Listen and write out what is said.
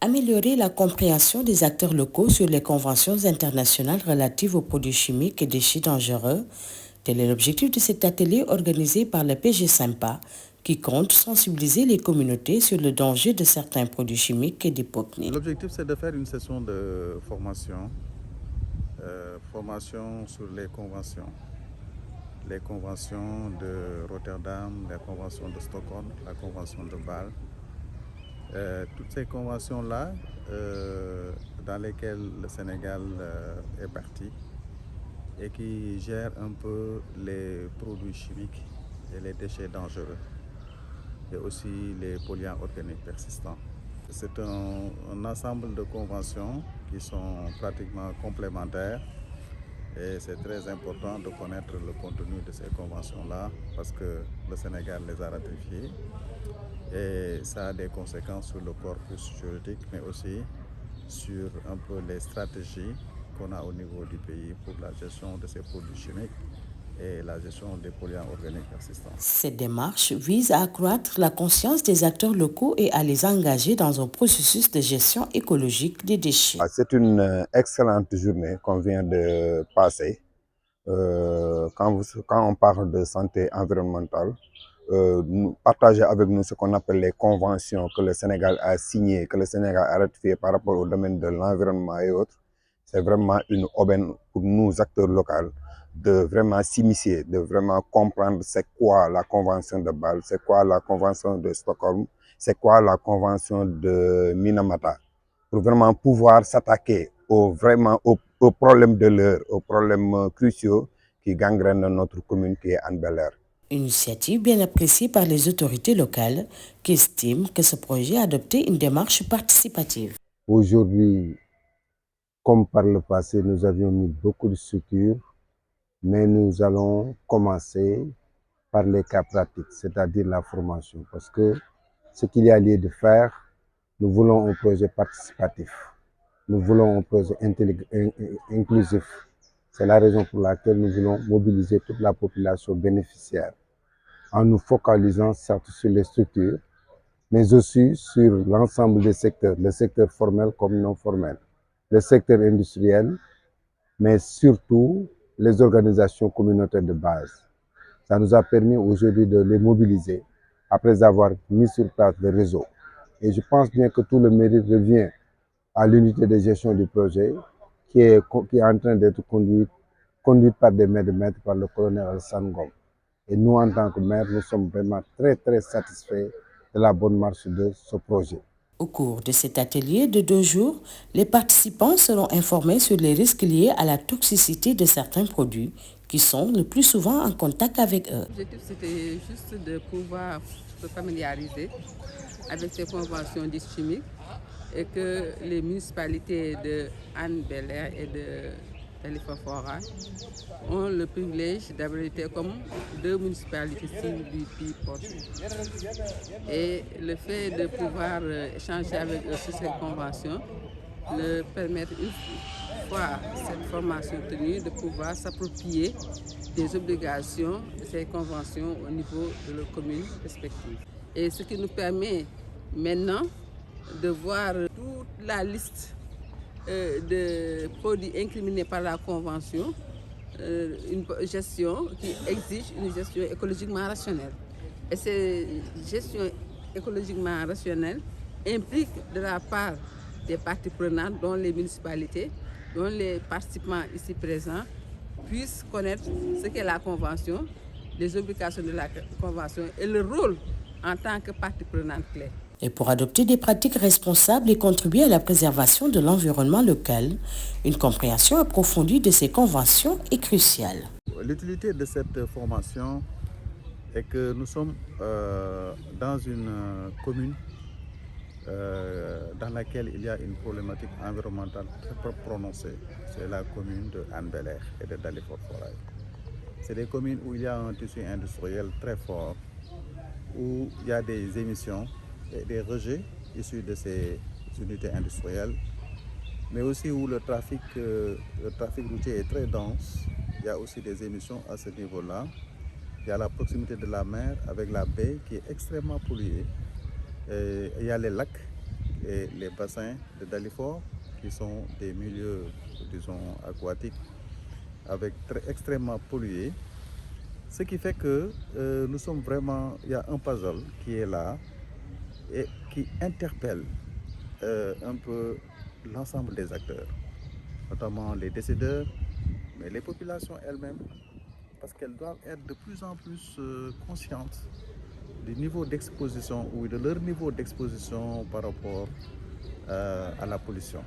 Améliorer la compréhension des acteurs locaux sur les conventions internationales relatives aux produits chimiques et déchets dangereux, tel est l'objectif de cet atelier organisé par le PG Sympa, qui compte sensibiliser les communautés sur le danger de certains produits chimiques et d'hypocnie. L'objectif, c'est de faire une session de formation, formation sur les conventions de Rotterdam, les conventions de Stockholm, la convention de Bâle. Toutes ces conventions-là, dans lesquelles le Sénégal est parti et qui gèrent un peu les produits chimiques et les déchets dangereux et aussi les polluants organiques persistants. C'est un ensemble de conventions qui sont pratiquement complémentaires et c'est très important de connaître le contenu de ces conventions-là parce que le Sénégal les a ratifiées et ça a des conséquences sur le corpus juridique mais aussi sur un peu les stratégies qu'on a au niveau du pays pour la gestion de ces produits chimiques et la gestion des polluants organiques persistants. Cette démarche vise à accroître la conscience des acteurs locaux et à les engager dans un processus de gestion écologique des déchets. C'est une excellente journée qu'on vient de passer. Quand on parle de santé environnementale, partager avec nous ce qu'on appelle les conventions que le Sénégal a signées, que le Sénégal a ratifiées par rapport au domaine de l'environnement et autres, c'est vraiment une aubaine pour nous, acteurs locaux, de vraiment s'immiscer, de vraiment comprendre c'est quoi la convention de Bâle, c'est quoi la convention de Stockholm, c'est quoi la convention de Minamata, pour vraiment pouvoir s'attaquer aux problèmes de l'heure, aux problèmes cruciaux qui gangrènent notre commune qui est Hann Bel-Air. Une initiative bien appréciée par les autorités locales qui estiment que ce projet a adopté une démarche participative. Aujourd'hui, comme par le passé, nous avions mis beaucoup de structures, mais nous allons commencer par les cas pratiques, c'est-à-dire la formation. Parce que ce qu'il y a lieu de faire, nous voulons un projet participatif. Nous voulons un projet inclusif. C'est la raison pour laquelle nous voulons mobiliser toute la population bénéficiaire en nous focalisant certes sur les structures, mais aussi sur l'ensemble des secteurs, le secteur formel comme non formel, le secteur industriel, mais surtout les organisations communautaires de base. Ça nous a permis aujourd'hui de les mobiliser après avoir mis sur place le réseau. Et je pense bien que tout le mérite revient à l'unité de gestion du projet qui est en train d'être conduite par des maîtres de maîtres, par le colonel Alassane Ngom. Et nous, en tant que maire, nous sommes vraiment très, très satisfaits de la bonne marche de ce projet. Au cours de cet atelier de 2 jours, les participants seront informés sur les risques liés à la toxicité de certains produits qui sont le plus souvent en contact avec eux. L'objectif, c'était juste de pouvoir se familiariser avec ces conventions dites chimiques et que les municipalités de Hann Bel-Air et de Dalifort ont le privilège d'abriter comme 2 municipalités cibles du pays proche. Et le fait de pouvoir échanger avec eux sur ces conventions leur permettre, une fois cette formation tenue, de pouvoir s'approprier des obligations de ces conventions au niveau de leurs communes respectives. Et ce qui nous permet maintenant de voir toute la liste de produits incriminés par la Convention, une gestion qui exige une gestion écologiquement rationnelle. Et cette gestion écologiquement rationnelle implique de la part des parties prenantes, dont les municipalités, dont les participants ici présents, puissent connaître ce qu'est la Convention, les obligations de la Convention et le rôle en tant que partie prenante clé. Et pour adopter des pratiques responsables et contribuer à la préservation de l'environnement local, une compréhension approfondie de ces conventions est cruciale. L'utilité de cette formation est que nous sommes dans une commune dans laquelle il y a une problématique environnementale très prononcée. C'est la commune de Hann Bel-Air et de Dalifort. C'est des communes où il y a un tissu industriel très fort, où il y a des émissions et des rejets issus de ces unités industrielles, mais aussi où le trafic routier est très dense. Il y a aussi des émissions à ce niveau-là. Il y a la proximité de la mer avec la baie qui est extrêmement polluée. Et il y a les lacs et les bassins de Dalifort, qui sont des milieux, disons, aquatiques, extrêmement pollués. Ce qui fait que nous sommes vraiment, il y a un puzzle qui est là et qui interpelle un peu l'ensemble des acteurs, notamment les décideurs, mais les populations elles-mêmes, parce qu'elles doivent être de plus en plus conscientes du niveau d'exposition ou de leur niveau d'exposition par rapport à la pollution.